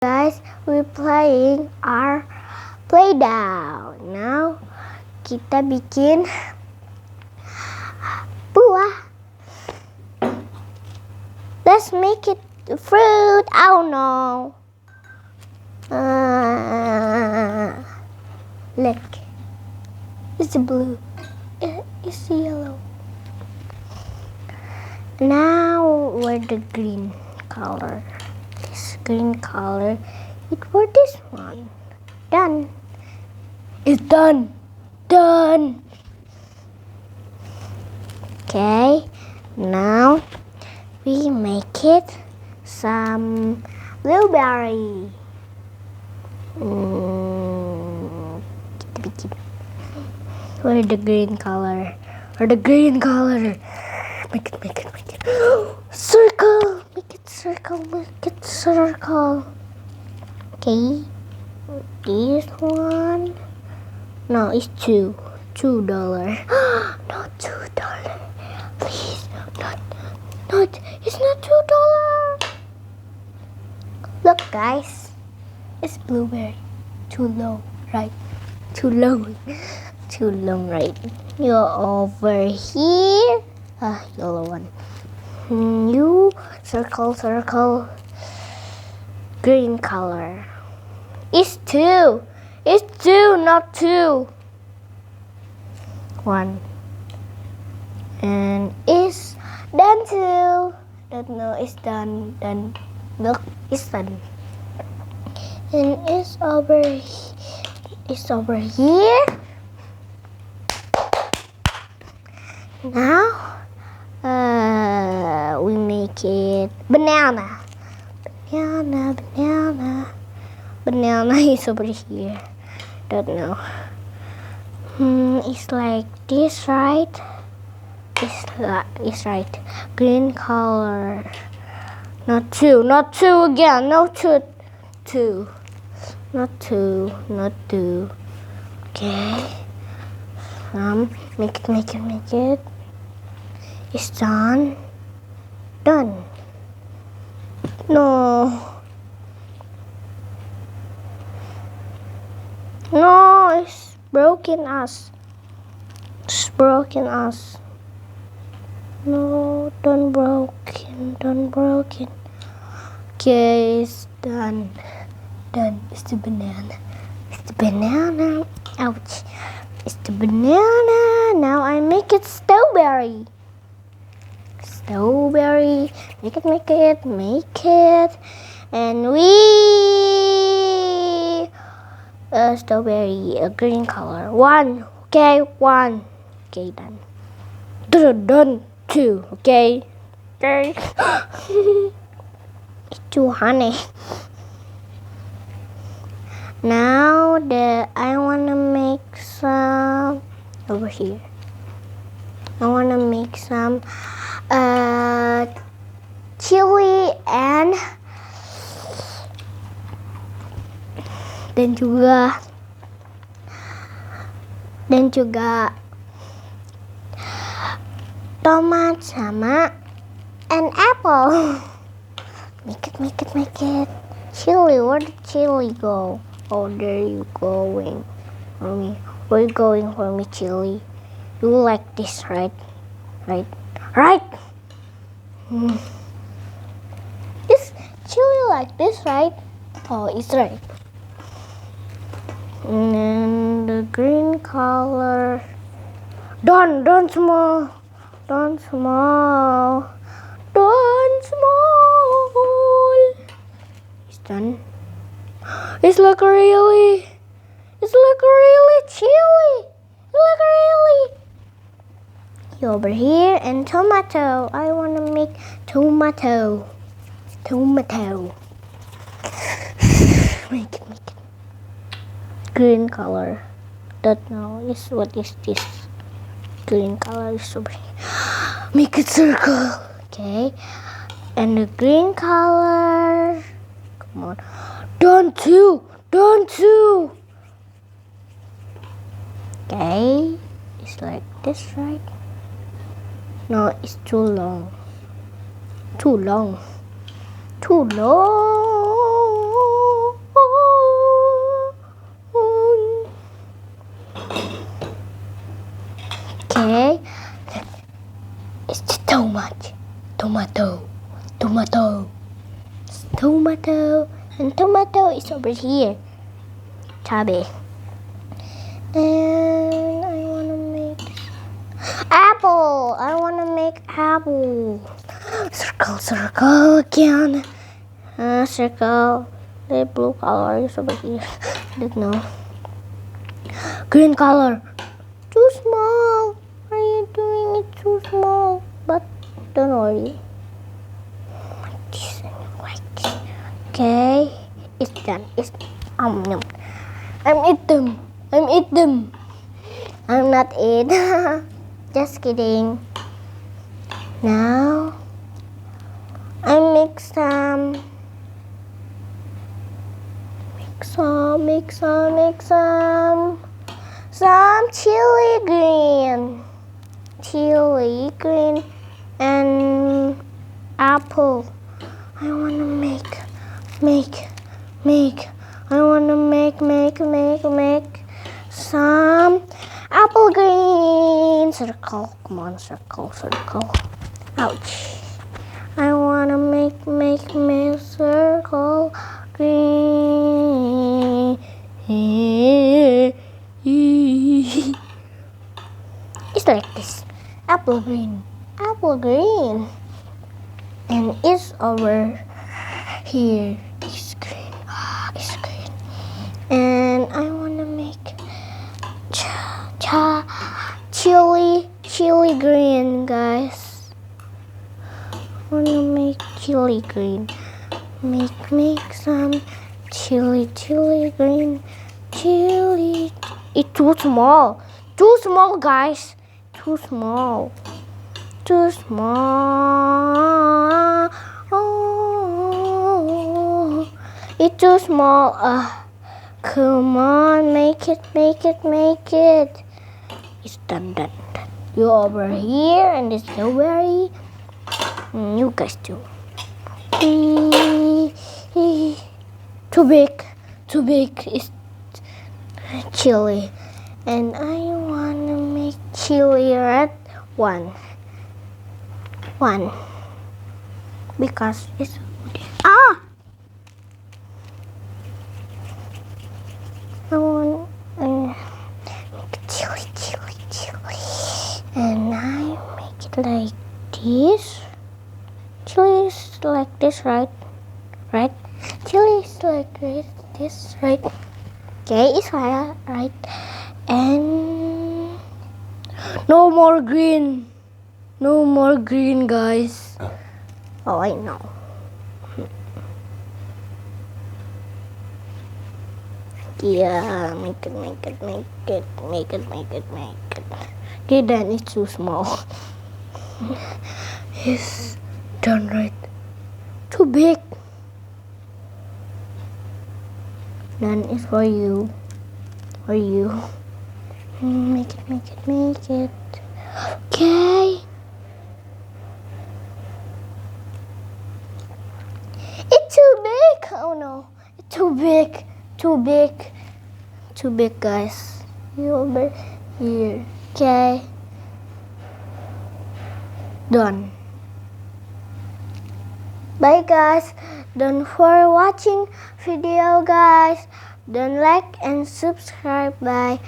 Guys, we're playing our playdown. Now kita bikin buah. Let's make it fruit. Oh no. Look. It's blue. It's yellow. Now we're the green color. This green color. It for this one. Done. It's done. Done. Okay. Now we make it some blueberry. Where the green color? Or the green color? Make it. Circle. Make it circle. Okay. This one. No, it's $2. Not $2. Please, not. It's not $2. Look, guys. It's blueberry. Too low, right? Too low, right? You're over here. Yellow one. You circle. Green color. It's 2. It's 2, not 2. 1. And it's done 2. Don't know, it's done. Look, it's done. And it's over here. Now we make it banana. Banana is over here. Don't know. It's like this, right? It's right. Green color. Not 2 again. No 2. Not 2. Okay. Make it. It's done. No, it's broken us. No, don't broken. Okay, it's done. It's the banana. Ouch. It's the banana. Now I make it strawberry. Make it. And we strawberry, a green color. 1. Okay, 1. Okay, done. 2. Okay. It's too honey. Now I wanna make some over here. I wanna make some chili and dan juga tomat sama an apple. Make it. Chili, where did chili go? Oh, there you going for me. Where you going for me, chili? You like this, right? Is chili like this, right? Oh, it's right. And then the green color. Don't small. It's done. It's like really chili. You over here and tomato. I want to make tomato. Make it. Green color. Don't know. What is this? Green color is over here. Make it circle. Okay. And the green color. Come on. Don't two. Okay. It's like this, right? No, it's too long. And tomato is over here. Cabe. And I wanna make apple. I wanna make apple. Circle, circle again. Circle. The blue color is over here. I don't know. Green color. Too small. Why are you doing it too small? But don't worry. Like this and like this. Okay. It's done. It's no. I'm eat them. I'm not eat. Just kidding. Now I mix some chili green and apple. I wanna make. I wanna make some apple green. Circle, come on, circle. Ouch. I wanna make circle green. It's like this. Apple green. And it's over here. It's green. It's green. And I wanna make chili green, guys. I wanna make chili green. Make some chili green. Chili. It's too small. Guys. Too small. Oh, it's too small. Come on, make it. It's done. You over here and the strawberry. You guys do. Too big. It's chili. And I wanna make chili red one. Because it's I want make chili. And I make it like this. Chili is like this, right? Chili is like this, right? Okay, it's right. And no more green, guys. Oh, I know. Yeah, make it. Okay, then it's too small. It's done right. Too big. Then it's for you. Make it. Okay. It's too big. Oh no. It's too big. Too big, guys. You over here. Okay. Done. Bye, guys. Don't for watching video, guys. Don't like and subscribe. Bye.